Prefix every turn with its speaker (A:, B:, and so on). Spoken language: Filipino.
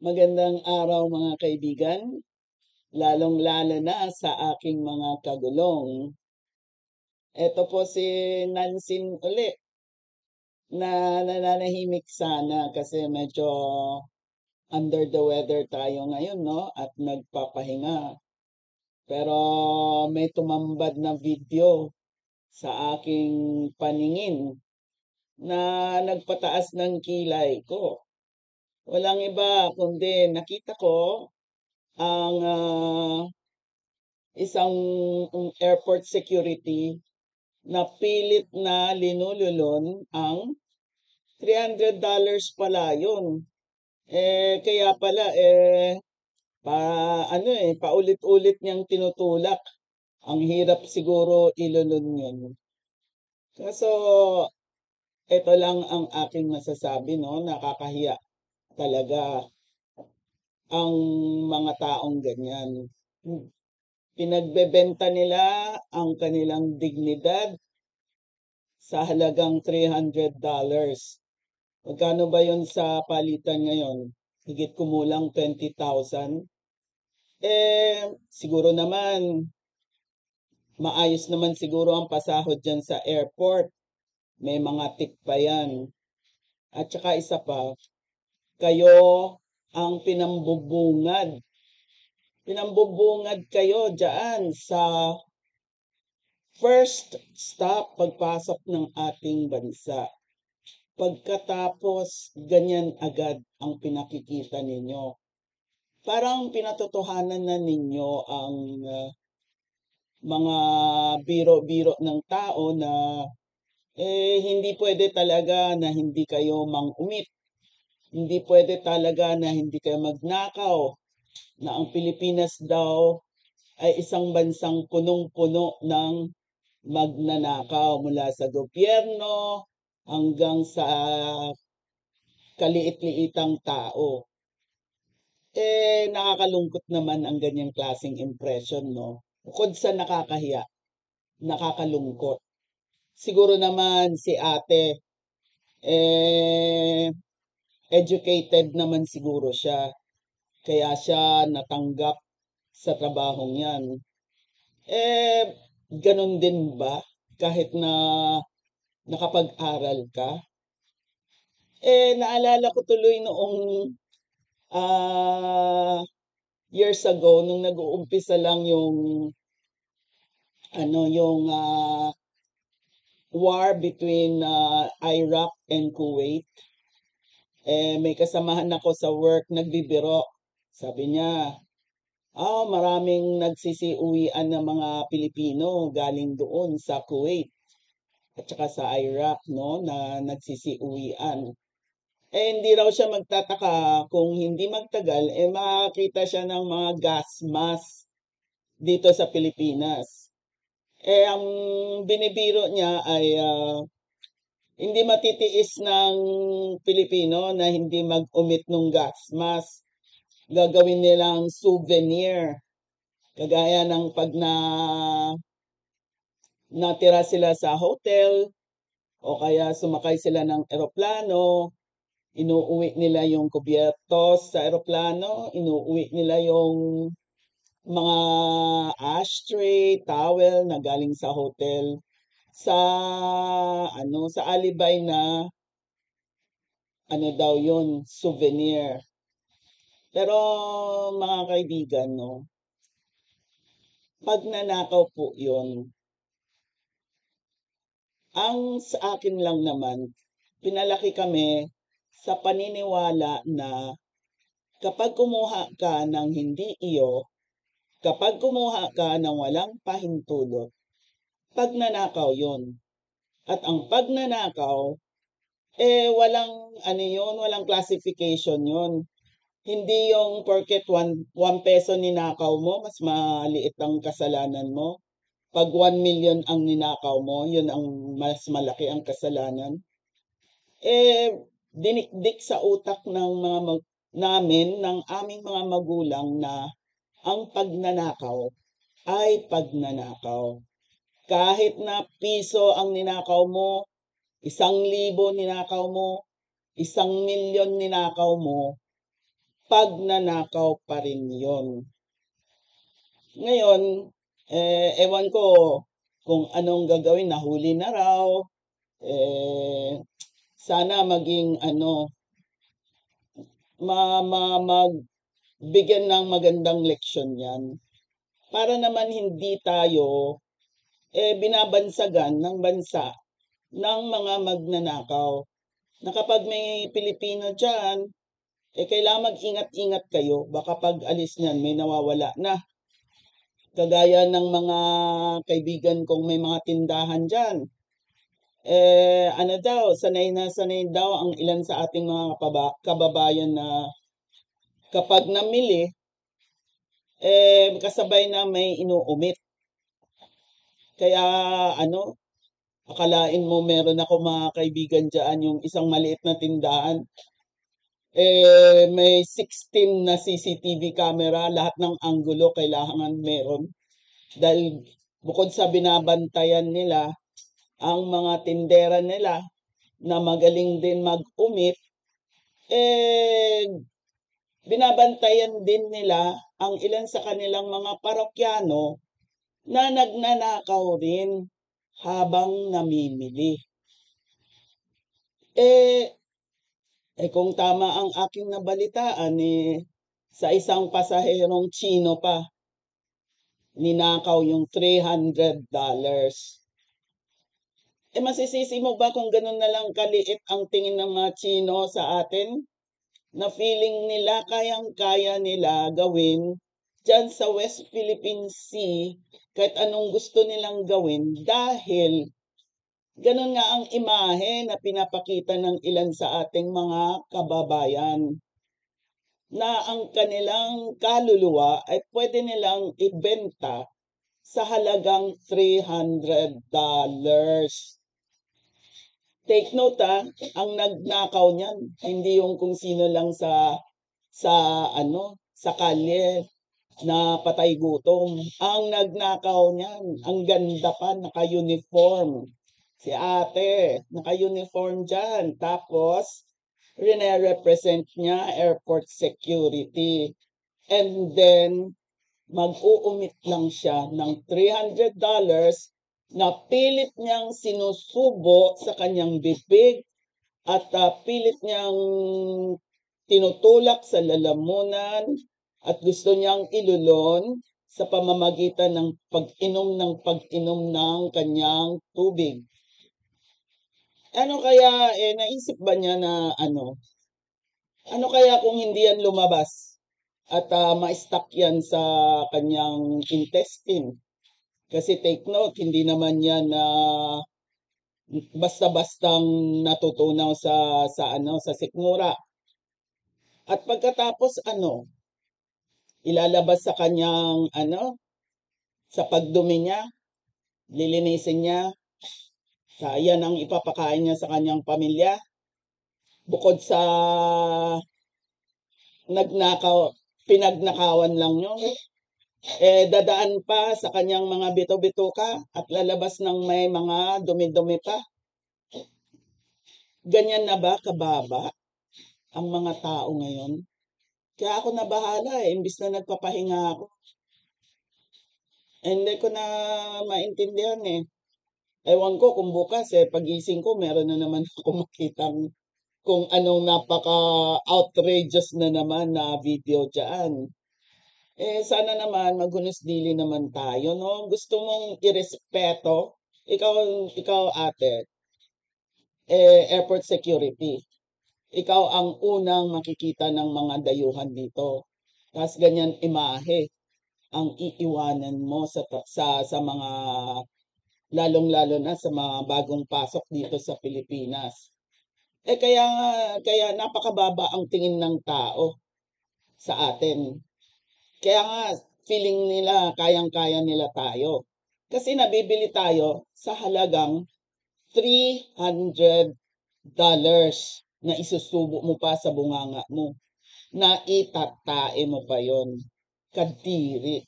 A: Magandang araw mga kaibigan, lalong-lalo na sa aking mga kagulong. Ito po si Nancine uli na nananahimik sana kasi medyo under the weather tayo ngayon, no? At nagpapahinga. Pero may tumambad na video sa aking paningin na nagpataas ng kilay ko. Walang iba kundi nakita ko ang isang airport security na pilit na linululon ang $300 pala yun. Kaya pala, paulit-ulit niyang tinutulak. Ang hirap siguro ilulun yun. Kaso, ito lang ang aking masasabi, no? Nakakahiya talaga ang mga taong ganyan. Pinagbebenta nila ang kanilang dignidad sa halagang $300. Magkano ba yun sa palitan ngayon? Higit kumulang 20,000. Siguro naman, maayos naman siguro ang pasahod dyan sa airport. May mga tip pa yan. At saka isa pa, kayo ang pinambubungad. Pinambubungad kayo dyan sa first stop pagpasok ng ating bansa. Pagkatapos, ganyan agad ang pinakikita ninyo. Parang pinatotohanan na ninyo ang mga biro-biro ng tao na hindi pwede talaga na hindi kayo mang-umit. Hindi pwede talaga na hindi kayo magnakaw. Na ang Pilipinas daw ay isang bansang punong-puno ng magnanakaw mula sa gobyerno hanggang sa kaliit-liitang tao. Nakakalungkot naman ang ganyang klaseng impression, no? Bukod sa nakakahiya, nakakalungkot. Siguro naman si ate, educated naman siguro siya. Kaya siya natanggap sa trabahong yan. Ganun din ba? Kahit na nakapag-aral ka? Naalala ko tuloy noong years ago, nung nag-uumpisa lang yung war between Iraq and Kuwait. May kasamahan ako sa work, nagbibiro. Sabi niya, maraming nagsisiuwian ng mga Pilipino galing doon sa Kuwait at saka sa Iraq, no, na nagsisiuwian. Hindi raw siya magtataka kung hindi magtagal, makakita siya ng mga gas mask dito sa Pilipinas. Ang binibiro niya ay hindi matitiis ng Pilipino na hindi mag-umit ng gas mask. Gagawin nilang souvenir. Kagaya ng pag natira sila sa hotel o kaya sumakay sila ng eroplano, inuuwi nila yung kubyertos sa eroplano, inuuwi nila yung mga ashtray, towel na galing sa hotel sa sa alibay na daw yun, souvenir. Pero mga kaibigan, no, pag nanakaw po yun, ang sa akin lang naman, pinalaki kami sa paniniwala na kapag kumuha ka ng hindi iyo, kapag kumuha ka ng walang pahintulot, pagnanakaw yun. At ang pagnanakaw, walang walang classification yun. Hindi yung porket 1 peso ninakaw mo, mas maliit ang kasalanan mo. Pag 1 million ang ninakaw mo, yun ang mas malaki ang kasalanan. Dinikdik sa utak ng namin, ng aming mga magulang na ang pagnanakaw ay pagnanakaw. Kahit na piso ang ninakaw mo, 1,000 ninakaw mo, 1 milyon ninakaw mo, pagnanakaw pa rin yon. Ngayon, ewan ko kung anong gagawin, nahuli na raw. Sana maging magbigyan ng magandang leksyon yan. Para naman hindi tayo binabansagan ng bansa ng mga magnanakaw. Na kapag may Pilipino dyan, kailangan mag-ingat-ingat kayo. Baka pag alis niyan, may nawawala na. Kagaya ng mga kaibigan kong may mga tindahan dyan. Sanay na sanay daw ang ilan sa ating mga kababayan na kapag namili, kasabay na may inuumit. Kaya akalain mo meron ako mga kaibigan dyan, yung isang maliit na tindahan. May 16 na CCTV camera, lahat ng anggulo kailangan meron. Dahil bukod sa binabantayan nila, ang mga tindera nila na magaling din mag-umit, binabantayan din nila ang ilan sa kanilang mga parokyano na nagnanakaw rin habang namimili. Kung tama ang aking nabalitaan, sa isang pasaherong Chino pa, ninakaw yung $300. Masisisi mo ba kung ganun na lang kaliit ang tingin ng mga Chino sa atin? Na feeling nila kayang-kaya nila gawin dyan sa West Philippine Sea kahit anong gusto nilang gawin dahil ganun nga ang imahe na pinapakita ng ilan sa ating mga kababayan na ang kanilang kaluluwa ay pwede nilang ibenta sa halagang $300. Take note ang nagnakaw niyan, hindi yung kung sino lang sa kalye na patay gutom. Ang nagnakaw niyan, ang ganda pa, naka-uniform. Si ate, naka-uniform dyan. Tapos, rene-represent niya airport security. And then, mag-uumit lang siya ng $300 na pilit niyang sinusubo sa kanyang bibig at pilit niyang tinutulak sa lalamunan at gusto niyang ilulon sa pamamagitan ng pag-inom ng kanyang tubig. Naisip ba niya na ano kaya kung hindi yan lumabas at ma-stuck yan sa kanyang intestine? Kasi take note, hindi naman yan basta-bastang natutunaw sa sikmura. At pagkatapos ilalabas sa kanyang sa pagdumi niya, lilinisin niya, yan ang ipapakain niya sa kanyang pamilya. Bukod sa pinagnakawan lang yun, dadaan pa sa kanyang mga bito-bituka at lalabas ng may mga dumi-dumi pa. Ganyan na ba kababa ang mga tao ngayon? Kaya ako nabahala imbis na nagpapahinga ako. Hindi ko na maintindihan Ewan ko kung bukas pagising ko meron na naman ako makitang kung anong napaka-outrageous na naman na video dyan. Sana naman maghunos-dili naman tayo, no? Gusto mong irespeto, ikaw ate, airport security. Ikaw ang unang makikita ng mga dayuhan dito. Tapos ganyan imahe ang iiwanan mo sa mga lalong-lalo na sa mga bagong pasok dito sa Pilipinas. Kaya napakababa ang tingin ng tao sa atin. Kaya nga feeling nila kayang-kaya nila tayo. Kasi nabibili tayo sa halagang $300 na isusubo mo pa sa bunganga mo. Na itatae mo pa yon. Kadiri.